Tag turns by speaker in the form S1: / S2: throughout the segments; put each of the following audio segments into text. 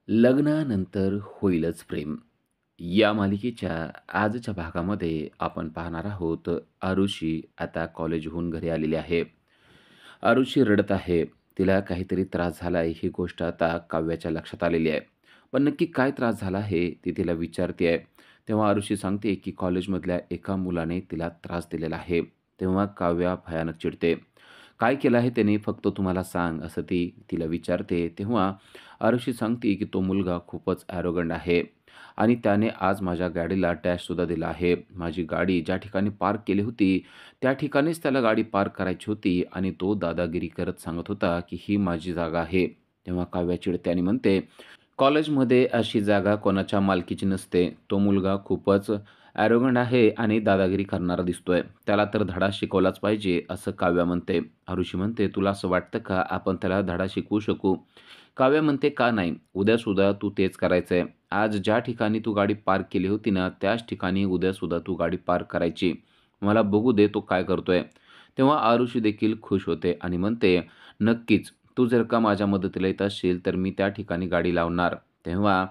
S1: लग्नानंतर होईलच प्रेम. या मालिकेच्या आजच्या भागामध्ये आपण पाहणार आहोत आरुषी आता कॉलेजहून घरी आलेली आहे. आरुषी रडत आहे. तिला काहीतरी त्रास झाला आहे ही गोष्ट आता काव्याच्या लक्षात आलेली आहे. पण नक्की काय त्रास झाला आहे ती तिला विचारते आहे. तेव्हा आरुषी सांगते की कॉलेजमधल्या एका मुलाने तिला त्रास दिलेला आहे. तेव्हा काव्या भयानक चिडते. काय केलं आहे त्याने फक्त तुम्हाला सांग असं ती तिला विचारते. तेव्हा आरुषी सांगते की तो मुलगा खूपच ॲरोगंट आहे आणि त्याने आज माझ्या गाडीला डॅशसुद्धा दिला आहे. माझी गाडी ज्या ठिकाणी पार्क केली होती त्या ठिकाणीच त्याला गाडी पार्क करायची होती आणि तो दादागिरी करत सांगत होता की ही माझी जागा आहे. तेव्हा काव्या चिडते आणि म्हणते, कॉलेजमध्ये अशी जागा कोणाच्या मालकीची नसते. तो मुलगा खूपच ॲरोगंट आहे आणि दादागिरी करणारा दिसतोय. त्याला तर धडा शिकवलाच पाहिजे असं काव्या म्हणते. आरुषी म्हणते, तुला असं वाटतं का आपण त्याला धडा शिकवू शकू? काव्या म्हणते, का नाही? उद्यासुद्धा तू तेच करायचंय. आज ज्या ठिकाणी तू गाडी पार्क केली होती ना त्याच ठिकाणी उद्यासुद्धा तू गाडी पार्क करायची. मला बघू दे तो काय करतोय. तेव्हा आरुषी देखील खुश होते आणि म्हणते, नक्कीच. तू जर का माझ्या मदतीला येत असशील तर मी त्या ठिकाणी गाडी लावणार. तेव्हा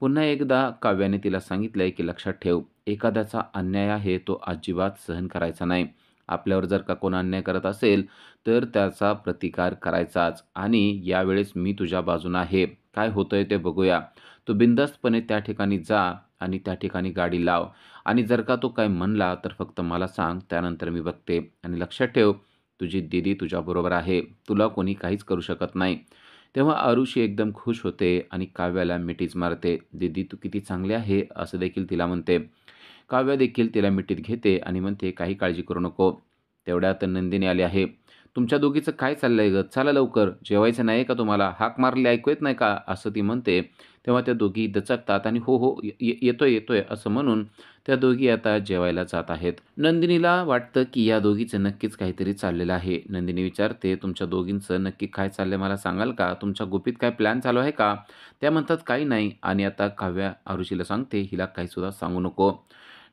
S1: पुन्हा एकदा काव्याने तिला सांगितलंय की लक्षात ठेव, एखाद्याचा अन्याय आहे तो अजिबात सहन करायचा नाही. आपल्यावर जर का कोण अन्याय करत असेल तर त्याचा प्रतिकार करायचाच आणि यावेळेस मी तुझ्या बाजूनं आहे. काय होतंय ते बघूया. तू बिनधास्तपणे त्या ठिकाणी जा आणि त्या ठिकाणी गाडी लाव आणि जर का तो काय म्हणला तर फक्त मला सांग, त्यानंतर मी बघते. आणि लक्षात ठेव, तुझी दीदी तुझ्याबरोबर आहे. तुला कोणी काहीच करू शकत नाही. तेव्हा आरुषी एकदम खुश होते आणि काव्याला मिठीच मारते. "दीदी तू किती चांगली आहे" असं देखील तिला म्हणते. काव्या देखील तिला मिठीत घेते आणि म्हणते, "काही काळजी करू नको." तेवढ्यात नंदिनी आली आहे. "तुमच्या दोघीचं काय चाललंय गं? चला लवकर. जेवायचं नाही का तुम्हाला? हाक मारली ऐकू येत नाही का?" असं ती म्हणते. तेव्हा त्या दोघी दचकतात आणि "हो, हो, येतोय, येतोय" असं म्हणून त्या दोघी आता जेवायला जात आहेत. नंदिनीला वाटतं की या दोघीचं नक्कीच काहीतरी चाललेलं आहे. नंदिनी विचारते, "तुमच्या दोघींचं नक्की काय चाललंय मला सांगाल का? तुमच्या गुपित काय प्लॅन चालू आहे का?" त्या म्हणतात, "काही नाही." आणि आता काव्या आरुषीला सांगते, "हिला काहीसुद्धा सांगू नको."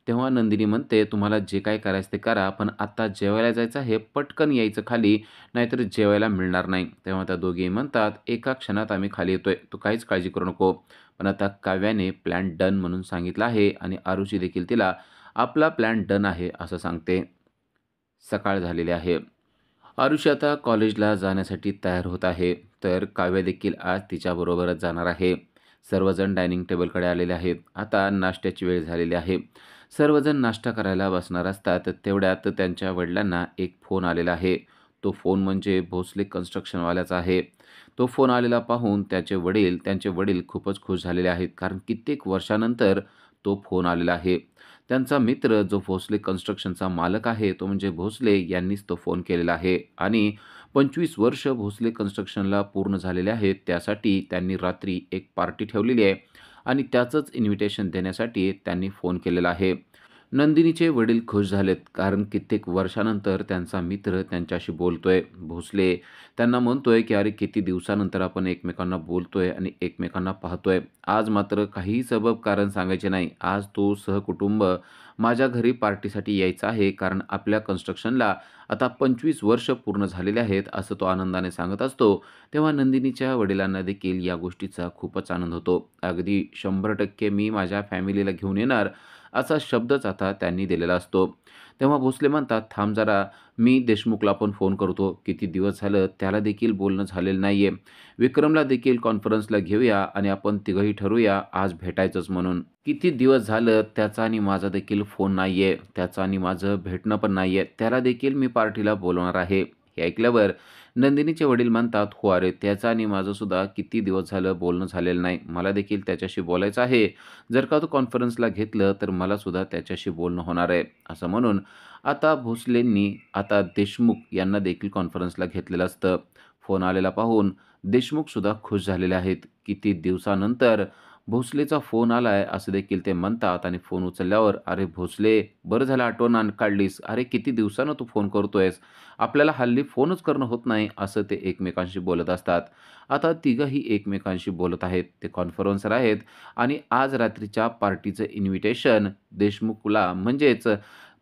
S1: तेव्हा नंदिनी म्हणते, "तुम्हाला जे काही करायचं ते करा, पण आत्ता जेवायला जायचं आहे, पटकन यायचं खाली, नाहीतर जेवायला मिळणार नाही." तेव्हा त्या दोघी म्हणतात, "एका क्षणात आम्ही खाली येतोय, तू काहीच काळजी करू नको." पण आता काव्याने प्लॅन डन म्हणून सांगितलं आहे आणि आरुषी देखील तिला आपला प्लॅन डन आहे असं सांगते. सकाळ झालेली आहे. आरुषी आता कॉलेजला जाण्यासाठी तयार होत आहे, तर काव्य देखील आज तिच्याबरोबरच जाणार आहे. सर्वजण डायनिंग टेबलकडे आलेले आहेत. आता नाश्त्याची वेळ झालेली आहे. सर्वजण नाश्ता करायला बसणार असतात, तेवढ्यात त्यांच्या वडिलांना एक फोन आलेला आहे. तो फोन म्हणजे भोसले कन्स्ट्रक्शनवाल्याचा आहे. तो फोन आलेला पाहून त्यांचे वडील खूपच खुश झालेले आहेत, कारण कित्येक वर्षानंतर तो फोन आलेला आहे. त्यांचा मित्र जो भोसले कन्स्ट्रक्शनचा मालक आहे, तो म्हणजे भोसले यांनीच तो फोन केलेला आहे आणि 25 वर्ष भोसले कन्स्ट्रक्शनला पूर्ण झालेले आहेत. त्यासाठी त्यांनी रात्री एक पार्टी ठेवलेली आहे आणि त्याचंच इन्व्हिटेशन देण्यासाठी त्यांनी फोन केलेला आहे. नंदिनीचे वडील खुश झालेत, कारण कित्येक वर्षानंतर त्यांचा मित्र त्यांच्याशी बोलतोय. भोसले त्यांना म्हणतोय, की "अरे, किती दिवसानंतर आपण एकमेकांना बोलतोय आणि एकमेकांना पाहतोय. आज मात्र काहीही सबब कारण सांगायचे नाही. आज तो सहकुटुंब माझ्या घरी पार्टीसाठी यायचा आहे, कारण आपल्या कन्स्ट्रक्शनला आता 25 वर्ष पूर्ण झालेले आहेत," असं तो आनंदाने सांगत असतो. तेव्हा नंदिनीच्या वडिलांना देखील या गोष्टीचा खूपच आनंद होतो. अगदी 100% मी माझ्या फॅमिलीला घेऊन येणार, असा शब्दच आता त्यांनी दिलेला असतो. तेव्हा भोसले म्हणतात, "थांब जरा, मी देशमुखला पण फोन करतो. किती दिवस झालं त्याला देखील बोलणं झालेलं नाहीये. विक्रमला देखील कॉन्फरन्सला घेऊया आणि आपण तिघंही ठरवूया आज भेटायचंच म्हणून. किती दिवस झालं त्याचा आणि माझा देखील फोन नाहीये. त्याचं आणि माझं भेटणं पण नाहीये. त्याला देखील मी पार्टीला बोलवणार आहे." हे ऐकल्यावर नंदिनीचे वडील म्हणतात, "हो, अरे त्याचं आणि माझं सुद्धा किती दिवस झालं बोलणं झालेलं नाही. मला देखील त्याच्याशी बोलायचं आहे. जर का तू कॉन्फरन्सला घेतलं तर मला सुद्धा त्याच्याशी बोलणं होणार आहे." असं म्हणून आता भोसलेंनी आता देशमुख यांना देखील कॉन्फरन्सला घेतलेलं असतं. फोन आलेला पाहून देशमुखसुद्धा खुश झालेले आहेत. किती दिवसानंतर भोसलेचा फोन आलाय असं देखील ते म्हणतात आणि फोन उचलल्यावर, "अरे भोसले, बरं झालं आठवण काढलीस. अरे किती दिवसानं तू फोन करतोयस. आपल्याला हल्ली फोनच करणं होत नाही." असं ते एकमेकांशी बोलत असतात. आता तिघंही एकमेकांशी बोलत आहेत. ते कॉन्फरन्सवर आहेत आणि आज रात्रीच्या पार्टीचं इन्व्हिटेशन देशमुखला म्हणजेच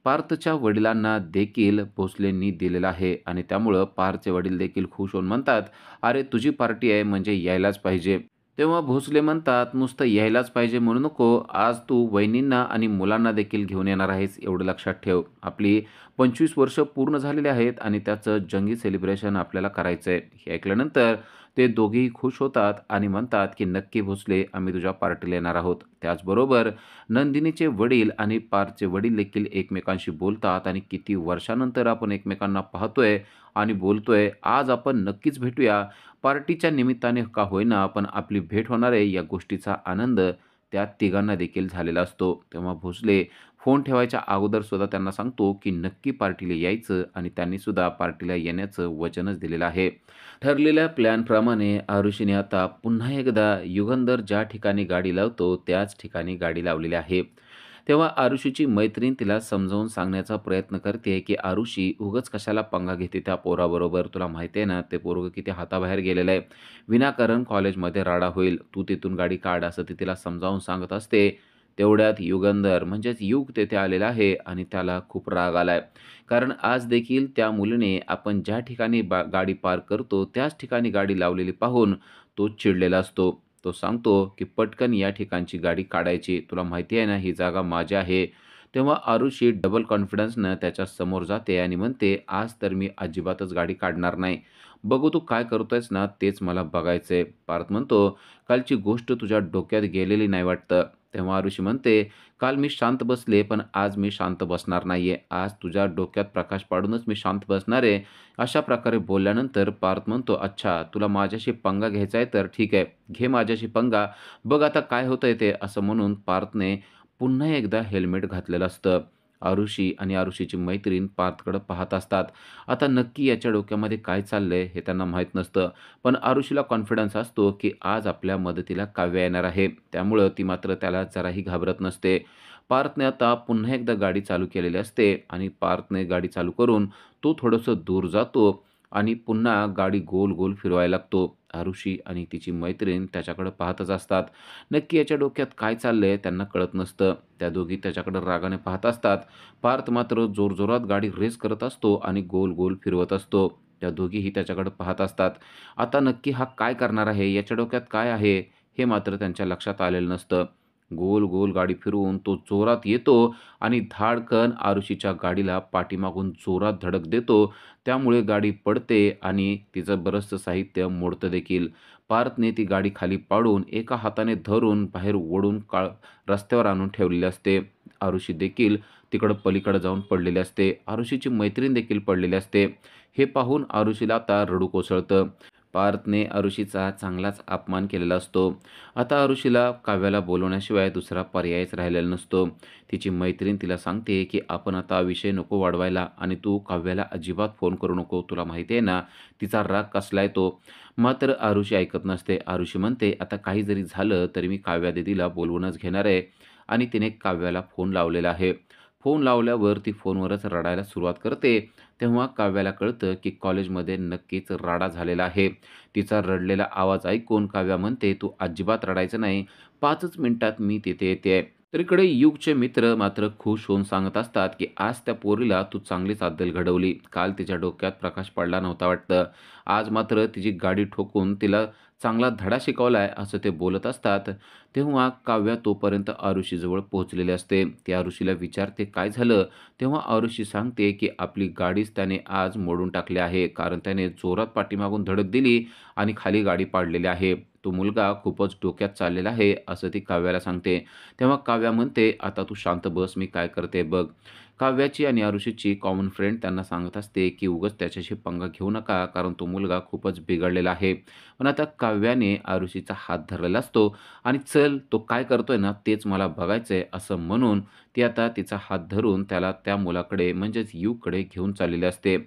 S1: पार्थच्या वडिलांना देखील भोसलेंनी दिलेलं आहे आणि त्यामुळं पार्थचे वडील देखील खुश होऊन म्हणतात, "अरे तुझी पार्टी आहे म्हणजे यायलाच पाहिजे." तेव्हा भोसले म्हणतात, "नुसतं यायलाच पाहिजे म्हणू नको. आज तू वहिनींना आणि मुलांना देखील घेऊन येणार आहेस, एवढं लक्षात ठेव. आपली 25 वर्ष पूर्ण झालेली आहेत आणि त्याचं जंगी सेलिब्रेशन आपल्याला करायचं आहे." हे ऐकल्यानंतर ते दोघेही खुश होतात आणि म्हणतात, की "नक्की भोसले, आम्ही तुझ्या पार्टीला येणार आहोत." त्याचबरोबर नंदिनीचे वडील आणि पार्थचे वडील देखील एकमेकांशी बोलतात आणि किती वर्षानंतर आपण एकमेकांना पाहतोय आणि बोलतोय. आज आपण नक्कीच भेटूया. पार्टीच्या निमित्ताने का होईना, पण आपली भेट होणार आहे या गोष्टीचा आनंद त्या तिघांना देखील झालेला असतो. तेव्हा भोसले फोन ठेवायच्या अगोदर सुद्धा त्यांना सांगतो, की नक्की पार्टीला यायचं आणि त्यांनी सुद्धा पार्टीला येण्याचं वचनच दिलेलं आहे. ठरलेल्या प्लॅनप्रमाणे आरुषीने आता पुन्हा एकदा युगंधर ज्या ठिकाणी गाडी लावतो, त्याच ठिकाणी गाडी लावलेली आहे. तेव्हा आरुषीची मैत्रीण तिला समजावून सांगण्याचा प्रयत्न करते, की "आरुषी, उगाच कशाला पंगा घेते त्या पोराबरोबर? तुला माहिती आहे ना, ते पोरगं किती हाताबाहेर गेलेलं आहे. विनाकारण कॉलेजमध्ये राडा होईल. तू तिथून गाडी काढ." असं ती तिला समजावून सांगत असते. तेवढ्यात युगंधर म्हणजेच युग तेथे आलेला आहे आणि त्याला खूप राग आलाय. कारण आज देखील त्या मुलीने आपण ज्या ठिकाणी गाडी पार्क करतो, त्याच ठिकाणी गाडी लावलेली पाहून तो चिडलेला असतो. तो सांगतो, की "पटकन या ठिकाणची गाडी काढायची. तुला माहिती आहे ना, ही जागा माझी आहे." तेव्हा आरुषी डबल कॉन्फिडन्सनं त्याच्या समोर जाते आणि म्हणते, "आज तर मी अजिबातच गाडी काढणार नाही. बघू तू काय करतोयस ना, तेच मला बघायचंय." पार्थ म्हणतो, "कालची गोष्ट तुझ्या डोक्यात गेलेली नाही वाटतं." तेव्हा आरुषी म्हणते, "काल मी शांत बसले, पण आज मी शांत बसणार नाहीये. आज तुझ्या डोक्यात प्रकाश पाडूनच मी शांत बसणार आहे." अशा प्रकारे बोलल्यानंतर पार्थ म्हणतो, "अच्छा, तुला माझ्याशी पंगा घ्यायचा आहे तर ठीक आहे. घे माझ्याशी पंगा. बघ आता काय होतंय ते." असं म्हणून पार्थने पुन्हा एकदा हेल्मेट घातलेलं असतं. आरुषी आणि आरुषीची मैत्रीण पार्थकडे पाहत असतात. आता नक्की याच्या डोक्यामध्ये काय चाललंय हे त्यांना माहीत नसतं. पण आरुषीला कॉन्फिडन्स असतो, की आज आपल्या मदतीला काव्या येणार आहे. त्यामुळं ती मात्र त्याला जराही घाबरत नसते. पार्थने आता पुन्हा एकदा गाडी चालू केलेली असते आणि पार्थने गाडी चालू करून तो थोडंसं दूर जातो आणि पुन्हा गाडी गोल-गोल फिरवायला लागतो. आरुषी आणि तिची मैत्रीण त्याच्याकडे पाहतच असतात. नक्की याच्या डोक्यात काय चाललंय त्यांना कळत नसतं. त्या दोघी त्याच्याकडे रागाने पाहत असतात. पार्थ मात्र जोरजोरात गाडी रेस करत असतो आणि गोल-गोल फिरवत असतो. त्या दोघीही त्याच्याकडे पाहत असतात. आता नक्की हा काय करणार आहे? याच्या डोक्यात काय आहे? हे मात्र त्यांच्या लक्षात आलेलं नसतं. गोल-गोल गाडी फिरवून तो जोरात येतो आणि धाडकन आरुषीच्या गाडीला पाठीमागून जोरात धडक देतो. त्यामुळे गाडी पडते आणि तिचं बरचसं साहित्य मोडतं देखील. पार्थने ती गाडी खाली पाडून एका हाताने धरून बाहेर ओढून रस्त्यावर आणून ठेवलेली असते. आरुषी देखील तिकडं पलीकडे जाऊन पडलेली असते. आरुषीची मैत्रीण देखील पडलेली असते. हे पाहून आरुषीला आता रडू कोसळतं. पार्थने आरुषीचा चांगलाच अपमान केलेला असतो. आता आरुषीला काव्याला बोलवण्याशिवाय दुसरा पर्यायच राहिलेला नसतो. तिची मैत्रीण तिला सांगते, की "आपण आता विषय नको वाढवायला आणि तू काव्याला अजिबात फोन करू नको. तुला माहिती आहे ना, तिचा राग कसलाय तो." मात्र आरुषी ऐकत नसते. आरुषी म्हणते, "आता काही जरी झालं तरी मी काव्या दीदीला बोलवूनच घेणार आहे." आणि तिने काव्याला फोन लावलेला आहे. फोन लावल्यावर ती फोनवरच रडायला सुरुवात करते. तेव्हा काव्याला कळतं, की कॉलेजमध्ये नक्कीच राडा झालेला आहे. तिचा रडलेला आवाज ऐकून काव्या म्हणते, "तू अजिबात रडायचं नाही. 5च मिनिटात मी तिथे येतेय." तर इकडे युगचे मित्र मात्र खुश होऊन सांगत असतात, की "आज त्या पोरीला तू चांगलीच अद्दल घडवली. काल तिच्या डोक्यात प्रकाश पडला नव्हता वाटतं. आज मात्र तिची गाडी ठोकून तिला चांगला धडा शिकवलाय." असं ते बोलत असतात. तेव्हा काव्या तोपर्यंत आरुषीजवळ पोहोचलेली असते. ती आरुषीला विचारते, "काय झालं?" तेव्हा आरुषी सांगते, की आपली गाडीच त्याने आज मोडून टाकली आहे. कारण त्याने जोरात पाठीमागून धडक दिली आणि खाली गाडी पाडलेली आहे. तो मुलगा खूपच डोक्यात चाललेला आहे, असं ती काव्याला सांगते. तेव्हा काव्या म्हणते, "आता तू शांत बस, मी काय करते बघ." काव्याची आणि आरुषीची कॉमन फ्रेंड त्यांना सांगत असते, की "उगाच त्याच्याशी पंगा घेऊ नका, कारण तो मुलगा खूपच बिघडलेला आहे." पण आता काव्याने आरुषीचा हात धरलेला असतो आणि "चल, तो काय करतोय ना, तेच मला बघायचंय." असं म्हणून ती आता तिचा हात धरून त्याला त्या मुलाकडे म्हणजेच युगकडे घेऊन चाललेली असते.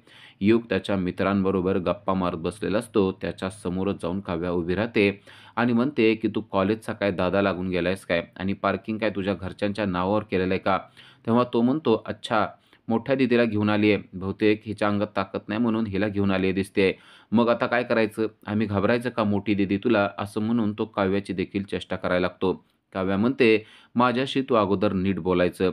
S1: युग त्याच्या मित्रांबरोबर गप्पा मारत बसलेला असतो. त्याच्या समोरच जाऊन काव्या उभी राहते आणि म्हणते, की "तू कॉलेजचा काय दादा लागून गेलायस काय? आणि पार्किंग काय तुझ्या घरच्यांच्या नावावर केलेलं आहे का?" तेव्हा तो म्हणतो, "अच्छा, मोठ्या दीदीला घेऊन आली आहे. बहुतेक हिच्या अंगात ताकद नाही म्हणून हिला घेऊन आली दिसते. मग आता काय करायचं? आम्ही घाबरायचं का मोठी दीदी तुला?" असं म्हणून तो काव्याची देखील चेष्टा करायला लागतो. काव्या म्हणते, "माझ्याशी तू अगोदर नीट बोलायचं."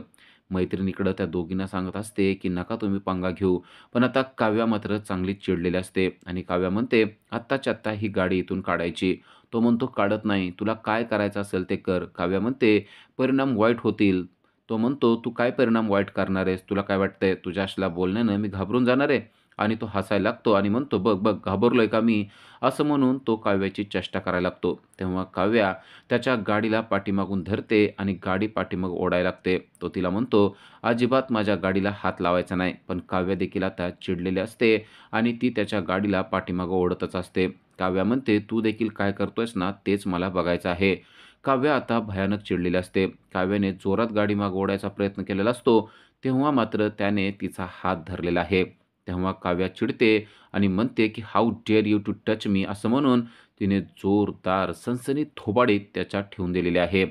S1: मैत्रीण त्या दोघींना सांगत असते, की "नका तुम्ही पंगा घेऊ." पण आता काव्या मात्र चांगलीच चिडलेली असते आणि काव्या म्हणते, "आत्ताच्या आत्ता ही गाडी इथून काढायची. तो म्हणतो, "काढत नाही. तुला काय करायचं असेल ते कर." काव्या म्हणते, "परिणाम वाईट होतील." तो म्हणतो, "तू काय परिणाम वाईट करणार आहेस? तुला काय वाटतंय तुझ्या असल्या बोलण्यानं मी घाबरून जाणार आहे?" आणि तो हसायला लागतो आणि म्हणतो, "बघ, बघ घाबरलोय का मी?" असं म्हणून तो काव्याची चेष्टा करायला लागतो. तेव्हा काव्या त्याच्या गाडीला पाठीमागून धरते आणि गाडी पाठीमागे ओढायला लागते. तो तिला म्हणतो, "अजिबात माझ्या गाडीला हात लावायचा नाही." पण काव्य देखील आता चिडलेली असते आणि ती त्याच्या गाडीला पाठीमागे ओढतच असते. काव्या म्हणते, "तू देखील काय करतोयस ना, तेच मला बघायचं आहे." काव्य आता भयानक चिडलेली असते. काव्याने जोरात गाडी मागे ओढायचा प्रयत्न केलेला असतो, तेव्हा मात्र त्याने तिचा हात धरलेला आहे. तेव्हा काव्या चिडते आणि म्हणते, की "how dare you to touch me?" असं म्हणून तिने जोरदार सणसणीत थोबाडीत त्याच्यात ठेवून दिलेले आहे.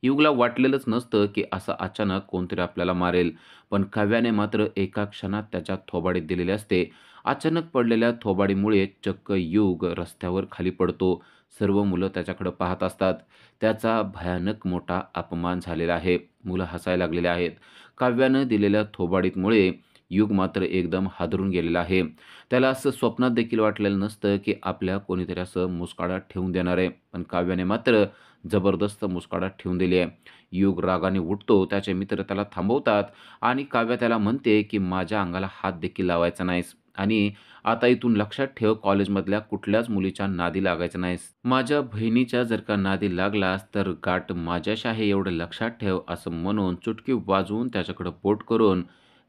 S1: युगला वाटलेलंच नसतं, की असं अचानक कोणतरी आपल्याला मारेल. पण काव्याने मात्र एका क्षणात त्याच्या थोबाडीत दिलेले असते. अचानक पडलेल्या थोबाडीमुळे चक्क युग रस्त्यावर खाली पडतो. सर्व मुलं त्याच्याकडे पाहत असतात. त्याचा भयानक मोठा अपमान झालेला आहे. मुलं हसायला लागलेले आहेत. काव्यानं दिलेल्या थोबाडीमुळे युग मात्र एकदम हादरून गेलेला आहे. त्याला असं स्वप्नात देखील वाटलेलं नसतं, की आपल्या कोणीतरी असं मुस्काळात ठेवून देणार आहे. पण काव्याने मात्र जबरदस्त मुस्काळात ठेवून दिली आहे. युग रागाने उठतो, त्याचे मित्र त्याला थांबवतात आणि काव्या त्याला म्हणते, की "माझ्या अंगाला हात देखील लावायचा नाहीस आणि आता इथून लक्षात ठेव कॉलेजमधल्या कुठल्याच मुलीच्या नादी लागायचं नाहीस. माझ्या बहिणीच्या जर का नादी लागलास तर गाठ माझ्याशी आहे एवढं लक्षात ठेव." असं म्हणून चुटकी वाजवून त्याच्याकडे बोट करून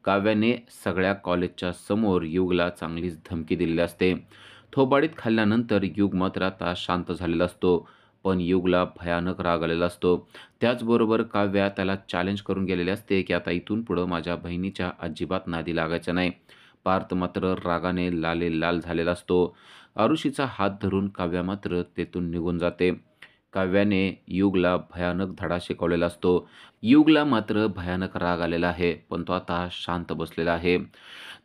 S1: काव्याने सगळ्या कॉलेजच्या समोर युगला चांगलीच धमकी दिलेली असते. थोबाडीत खाल्ल्यानंतर युग मात्र आता शांत झालेला असतो. पण युगला भयानक राग आलेला असतो. त्याचबरोबर काव्या त्याला चॅलेंज करून गेलेली असते, की आता इथून पुढं माझ्या बहिणीच्या अजिबात नादी लागायचं नाही. पार्थ मात्र रागाने लालेलाल झालेला असतो. आरुषीचा हात धरून काव्या मात्र तेथून निघून जाते. काव्याने युगला भयानक धडा शिकवलेला असतो. युगला मात्र भयानक राग आलेला आहे, पण तो आता शांत बसलेला आहे.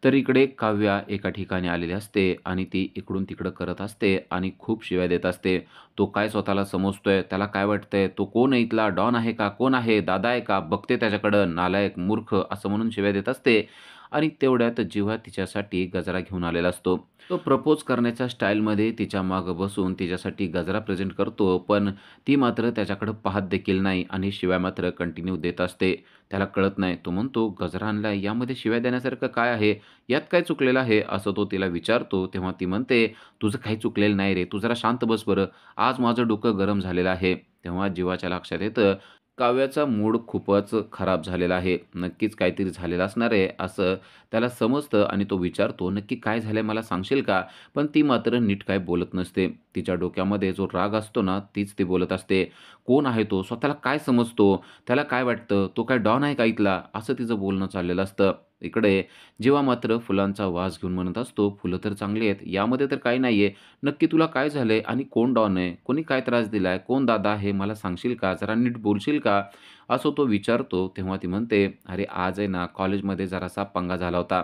S1: तर इकडे काव्या एका ठिकाणी आलेली असते आणि ती इकडून-तिकडं करत असते आणि खूप शिव्या देत असते. तो काय स्वतःला समजतोय? त्याला काय वाटतंय? तो कोण आहे इथला? डॉन आहे का? कोण आहे? दादा आहे का? बघते त्याच्याकडं. नालायक, मूर्ख असं म्हणून शिव्या देत असते आणि तेवढ्यात जिव्हा तिच्यासाठी गजरा घेऊन आलेला असतो. तो प्रपोज करण्याच्या स्टाईलमध्ये तिच्या मागं बसून तिच्यासाठी गजरा प्रेझेंट करतो, पण ती मात्र त्याच्याकडे पाहत देखील नाही आणि शिव्या मात्र कंटिन्यू देत असते. त्याला कळत नाही. तो म्हणतो, "गजरा आणलाय, यामध्ये शिव्या देण्यासारखं काय आहे? यात काय चुकलेलं आहे?" असं तो तिला विचारतो. तेव्हा ती म्हणते, "तुझं काही चुकलेलं नाही रे. तू जरा शांत बस बरं. आज माझं डोकं गरम झालेलं आहे." तेव्हा जीवाच्या लक्षात येतं, काव्याचा मूड खूपच खराब झालेला आहे. नक्कीच काहीतरी झालेलं असणार आहे, असं त्याला समजतं आणि तो विचारतो, "नक्की काय झालंय मला सांगशील का?" पण ती मात्र नीट काही बोलत नसते. तिच्या डोक्यामध्ये जो राग असतो ना, तीच ती बोलत असते. कोण आहे तो? स्वतःला काय समजतो? त्याला काय वाटतं? तो काय डॉन आहे का इथला? असं तिचं बोलणं चाललेलं असतं. इकडे जेव्हा मात्र फुलांचा वास घेऊन म्हणत असतो, "फुलं तर चांगली आहेत, यामध्ये तर काही नाहीये. नक्की तुला काय झालंय आणि कोण डॉन आहे? कोणी काय त्रास दिलाय? कोण दादा आहे? मला सांगशील का? जरा नीट बोलशील का?" असं तो विचारतो. तेव्हा ती म्हणते, "अरे, आज आहे ना कॉलेजमध्ये जरासा पंगा झाला होता.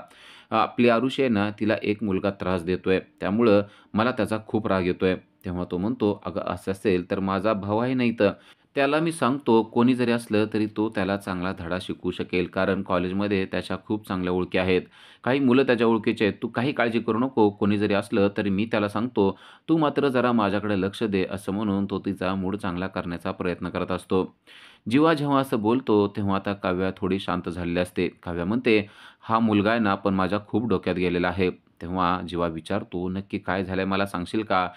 S1: आपली आरुषी आहे ना, तिला एक मुलगा त्रास देतोय. त्यामुळं मला त्याचा खूप राग येतोय." तेव्हा तो म्हणतो, "अगं असं असेल तर माझा भाऊ आहे ना इथं. त्याला मी सांगतो कोणी जरी असलं तरी तो त्याला चांगला धडा शिकवू शकेल. कारण कॉलेजमध्ये त्याच्या खूप चांगल्या ओळखी आहेत. काही मुलं त्याच्या ओळखीचे आहेत. तू काही काळजी करू नको. कोणी जरी असलं तरी मी त्याला सांगतो. तू मात्र जरा माझ्याकडे लक्ष दे." असं म्हणून तो तिचा मूड चांगला करण्याचा प्रयत्न करत असतो. जीवा जेव्हा असं बोलतो तेव्हा आता काव्या थोडी शांत झालेली असते. काव्या म्हणते, "हा मुलगा आहे ना पण माझ्या खूप डोक्यात गेलेला आहे." तेव्हा जीवा विचारतो, "नक्की काय झालंय मला सांगशील का?"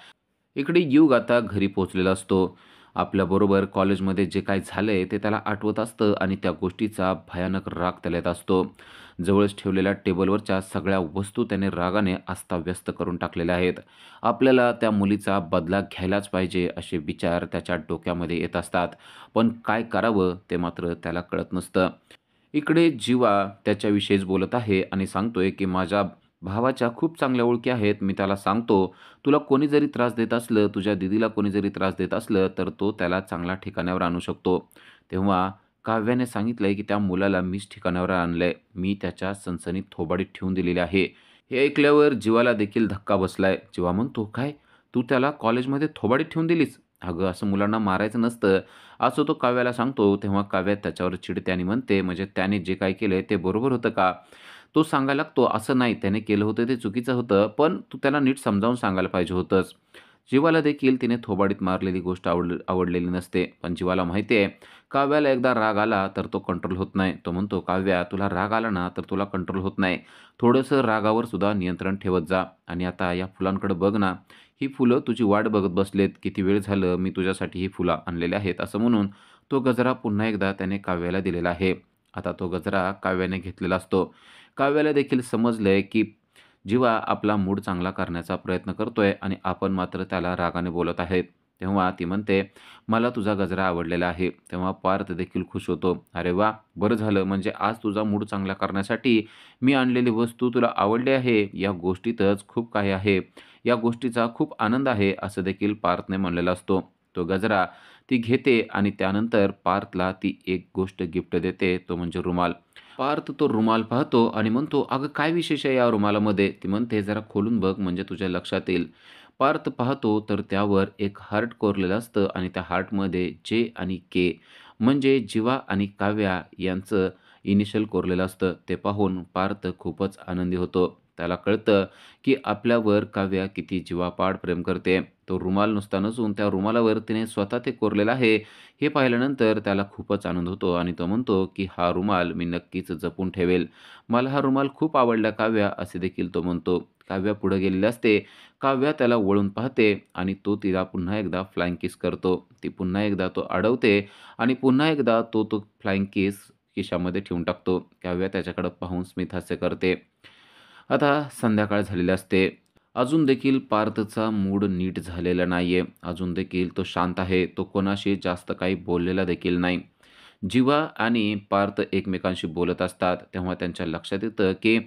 S1: इकडे युग आता घरी पोहोचलेला असतो. आपल्याबरोबर कॉलेजमध्ये जे काही झालंय ते त्याला आठवत असतं आणि त्या गोष्टीचा भयानक राग त्याला येत असतो. जवळच ठेवलेल्या टेबलवरच्या सगळ्या वस्तू त्याने रागाने अस्ताव्यस्त करून टाकलेल्या आहेत. आपल्याला त्या मुलीचा बदला घ्यायलाच पाहिजे असे विचार त्याच्या डोक्यामध्ये येत असतात. पण काय करावं ते मात्र त्याला कळत नसतं. इकडे जीवा त्याच्याविषयीच बोलत आहे आणि सांगतोय, की "माझ्या भावाच्या खूप चांगल्या ओळखी आहेत. मी त्याला सांगतो, तुला कोणी जरी त्रास देत असलं, तुझ्या दीदीला कोणी जरी त्रास देत असलं, तर तो त्याला चांगल्या ठिकाणावर आणू शकतो." तेव्हा काव्याने सांगितलंय, की "त्या मुलाला मीच ठिकाणावर आणलंय. मी त्याच्या सणसणीत थोबाडीत ठेवून दिलेली आहे." हे ऐकल्यावर जीवाला देखील धक्का बसलाय. जीवा म्हणतो, "काय? तू त्याला कॉलेजमध्ये थोबाडीत ठेवून दिलीस?" "अगं, असं मुलांना मारायचं नसतं." असं तो काव्याला सांगतो. तेव्हा काव्या त्याच्यावर चिडते आणि म्हणते, "म्हणजे त्याने जे काही केलंय ते बरोबर होतं का?" तो सांगायला लागतो, "असं नाही, त्याने केलं होतं ते चुकीचं होतं, पण तू त्याला नीट समजावून सांगायला पाहिजे होतंस." जीवाला देखील तिने थोबाडीत मारलेली गोष्ट आवडलेली नसते. पण जीवाला माहिती आहे, काव्याला एकदा राग आला तर तो कंट्रोल होत नाही. तो म्हणतो, "काव्या, तुला राग आला ना, तर तुला कंट्रोल होत नाही. थोडंसं रागावर सुद्धा नियंत्रण ठेवत जा. आणि आता या फुलांकडे बघ ना, ही फुलं तुझी वाट बघत बसलेत. किती वेळ झालं मी तुझ्यासाठी ही फुलं आणलेली आहेत." असं म्हणून तो गजरा पुन्हा एकदा त्याने काव्याला दिलेला आहे. आता तो गजरा काव्याने घेतलेला असतो. काव्याला देखील समजलंय, की जीवा आपला मूड चांगला करण्याचा प्रयत्न करतोय आणि आपण मात्र त्याला रागाने बोलत आहेत. तेव्हा ती म्हणते, "मला तुझा गजरा आवडलेला आहे." तेव्हा पार्थ देखील खुश होतो. "अरे वाह! बरं झालं, म्हणजे आज तुझा मूड चांगला करण्यासाठी मी आणलेली वस्तू तुला आवडली आहे. या गोष्टीतच खूप काही आहे. या गोष्टीचा खूप आनंद आहे." असं देखील पार्थने म्हणलेला असतो. तो गजरा ती घेते आणि त्यानंतर पार्थला ती एक गोष्ट गिफ्ट देते, तो म्हणजे रुमाल. पार्थ तो रुमाल पाहतो आणि म्हणतो, "अगं, काय विशेष आहे या रुमालामध्ये?" ती म्हणते, "जरा खोलून बघ, म्हणजे तुझ्या लक्षात येईल." पार्थ पाहतो तर त्यावर एक हार्ट कोरलेलं असतं आणि त्या हार्टमध्ये जे आणि के म्हणजे जीवा आणि काव्या यांचं इनिशियल कोरलेलं असतं. ते पाहून पार्थ खूपच आनंदी होतो. त्याला कळतं, की आपल्यावर काव्या किती जीवापाड प्रेम करते. तो रुमाल नुसता नसून त्या रुमालावर तिने स्वतः ते कोरलेलं आहे, हे पाहिल्यानंतर त्याला खूपच आनंद होतो आणि तो म्हणतो, की "हा रुमाल मी नक्कीच जपून ठेवेल. मला हा रुमाल खूप आवडला काव्या." असे देखील तो म्हणतो. काव्या पुढे गेलेली असते. काव्या त्याला वळून पाहते आणि तो तिला पुन्हा एकदा फ्लाइंग किस करतो. ती पुन्हा एकदा तो अडवते आणि पुन्हा एकदा तो फ्लाइंग किस खिशामध्ये ठेवून टाकतो. काव्या त्याच्याकडे पाहून स्मितहास्य करते. आता संध्याकाळ झालेली असते. अजून देखील पार्थचा मूड नीट झालेला नाहीये. अजून देखील तो शांत आहे. तो कोणाशी जास्त काही बोललेला देखील नाही. जीवा आणि पार्थ एकमेकांशी बोलत असतात, तेव्हा त्यांच्या लक्षात येतं, की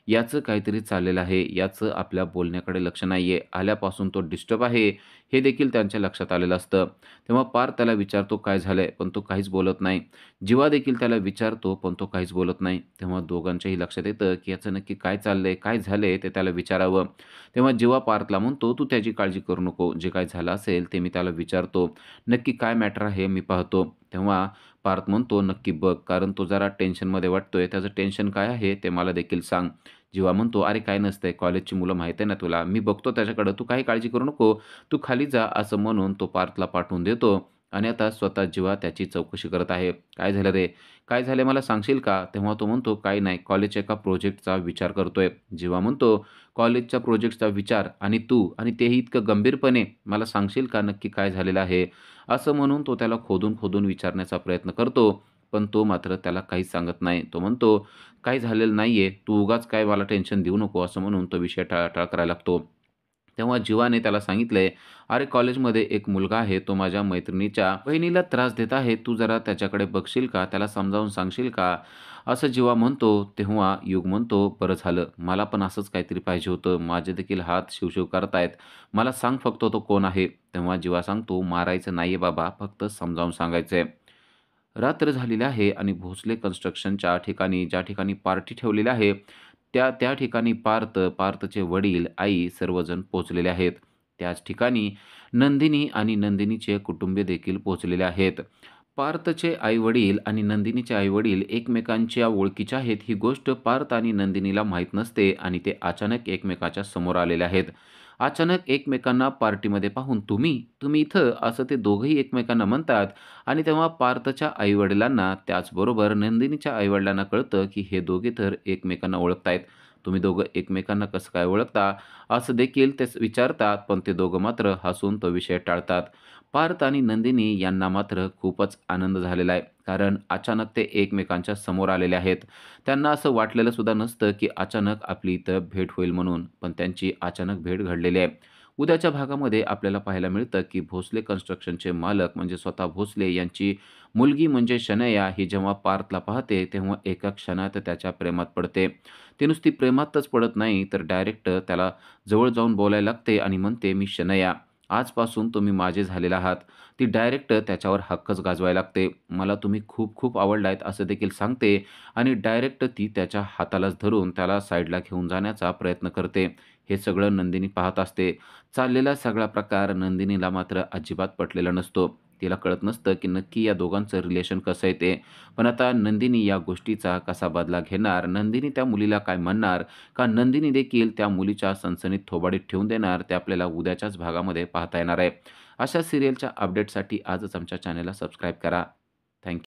S1: याचं काहीतरी चाललेलं आहे. याचं आपल्या बोलण्याकडे लक्ष नाहीये. आल्यापासून तो डिस्टर्ब आहे, हे देखील त्यांच्या लक्षात आलेलं असतं. तेव्हा पार्थ त्याला विचारतो, "काय झालंय?" पण तो काहीच बोलत नाही. जीवा देखील त्याला विचारतो, पण तो काहीच बोलत नाही. तेव्हा दोघांच्याही लक्षात येतं, की याचं नक्की काय चाललंय, काय झालंय ते त्याला विचारावं. तेव्हा जीवा पार्थला म्हणतो, "तू त्याची काळजी करू नको. जे काही झालं असेल ते मी त्याला विचारतो. नक्की काय मॅटर आहे मी पाहतो." तेव्हा पार्थ म्हणतो, "नक्की बघ, कारण तो जरा टेन्शनमध्ये वाटतोय. त्याचं टेन्शन काय आहे ते मला देखील सांग." जीवा म्हणतो, "अरे काय नसतंय, कॉलेजची मुलं माहीत आहे ना तुला. मी बघतो त्याच्याकडं. तू काही काळजी करू नको. तू खाली जा." असं म्हणून तो पार्थला पाठवून देतो आणि आता स्वतः जीवा त्याची चौकशी करत आहे. "काय झालं रे? काय झालंय मला सांगशील का?" तेव्हा तो म्हणतो, "काही नाही, कॉलेजच्या एका प्रोजेक्टचा विचार करतोय." जीवा म्हणतो, "कॉलेजच्या प्रोजेक्टचा विचार आणि तू आणि तेही इतकं गंभीरपणे. मला सांगशील का नक्की काय झालेलं आहे?" असं म्हणून तो त्याला खोदून विचारण्याचा प्रयत्न करतो. पण तो मात्र त्याला काहीच सांगत नाही. तो म्हणतो, "काही झालेलं नाहीये. तू उगाच काय मला टेन्शन देऊ नको." असं म्हणून तो विषय टाळाटाळ करायला लागतो. तेव्हा जीवाने त्याला सांगितलंय, "अरे, कॉलेजमध्ये एक मुलगा आहे. तो माझ्या मैत्रिणीच्या बहिणीला त्रास देत आहे. तू जरा त्याच्याकडे बघशील का? त्याला समजावून सांगशील का?" असं जीवा म्हणतो. तेव्हा युग म्हणतो, "बरं झालं. मला पण असंच काहीतरी पाहिजे होतं. माझे देखील हात शिवशिव करतायत. मला सांग फक्त तो कोण आहे?" तेव्हा जीवा सांगतो, "मारायचं नाहीये बाबा. फक्त समजावून सांगायचंय." रात्र झालेली आहे आणि भोसले कन्स्ट्रक्शनच्या ठिकाणी, ज्या ठिकाणी पार्टी ठेवलेली आहे, त्या ठिकाणी पार्थचे वडील, आई सर्वजण पोहोचलेले आहेत. त्याच ठिकाणी नंदिनी आणि नंदिनीचे कुटुंबीय देखील पोहोचलेले आहेत. पार्थचे आई-वडील आणि नंदिनीचे आई-वडील एकमेकांच्या ओळखीचे आहेत, ही गोष्ट पार्थ आणि नंदिनीला माहीत नसते आणि ते अचानक एकमेकाच्या समोर आलेले आहेत. अचानक एकमेकांना पार्टीमध्ये पाहून, "तुम्ही? तुम्ही इथं?" असं ते दोघंही एकमेकांना म्हणतात आणि तेव्हा पार्थच्या आई-वडिलांना, त्याचबरोबर नंदिनीच्या आई-वडिलांना कळतं, की हे दोघे तर एकमेकांना ओळखतायत. "तुम्ही दोघं एकमेकांना कसं काय ओळखता?" असं देखील ते विचारतात, पण ते दोघं मात्र हसून तो विषय टाळतात. पार्थ आणि नंदिनी यांना मात्र खूपच आनंद झालेला आहे. कारण अचानक ते एकमेकांच्या समोर आलेले आहेत. त्यांना असं वाटलेलं सुद्धा नसतं, की अचानक आपली इथं भेट होईल म्हणून. पण त्यांची अचानक भेट घडलेली आहे. उद्याच्या भागामध्ये आपल्याला पाहायला मिळतं, की भोसले कन्स्ट्रक्शनचे मालक म्हणजे स्वतः भोसले यांची मुलगी म्हणजे शनैया ही जेव्हा पार्थला पाहते, तेव्हा एका क्षणात त्याच्या प्रेमात पडते. ती नुसती प्रेमातच पडत नाही, तर डायरेक्ट त्याला जवळ जाऊन बोलायला लागते आणि म्हणते, "मी शनैया. आजपासून तुम्ही माझे झालेले आहात." ती डायरेक्ट त्याच्यावर हक्कच गाजवायला लागते. "मला तुम्ही खूप खूप आवडलात," असं देखील सांगते आणि डायरेक्ट ती त्याच्या हातालाच धरून त्याला साईडला घेऊन जाण्याचा प्रयत्न करते. हे सगळं नंदिनी पाहत असते. चाललेला सगळा प्रकार नंदिनीला मात्र अजिबात पटलेला नसतो. तिला कळत नसतं, की नक्की या दोघांचं रिलेशन कसं आहे ते. पण आता नंदिनी या गोष्टीचा कसा बदला घेणार? नंदिनी त्या मुलीला काय म्हणणार? का नंदिनी देखील त्या मुलीच्या सनसनीत थोबाडीत ठेवून देणार? ते आपल्याला उद्याच्याच भागामध्ये पाहता येणार आहे. अशा सीरियलच्या अपडेटसाठी आजच आमच्या चॅनलला सबस्क्राईब करा. थँक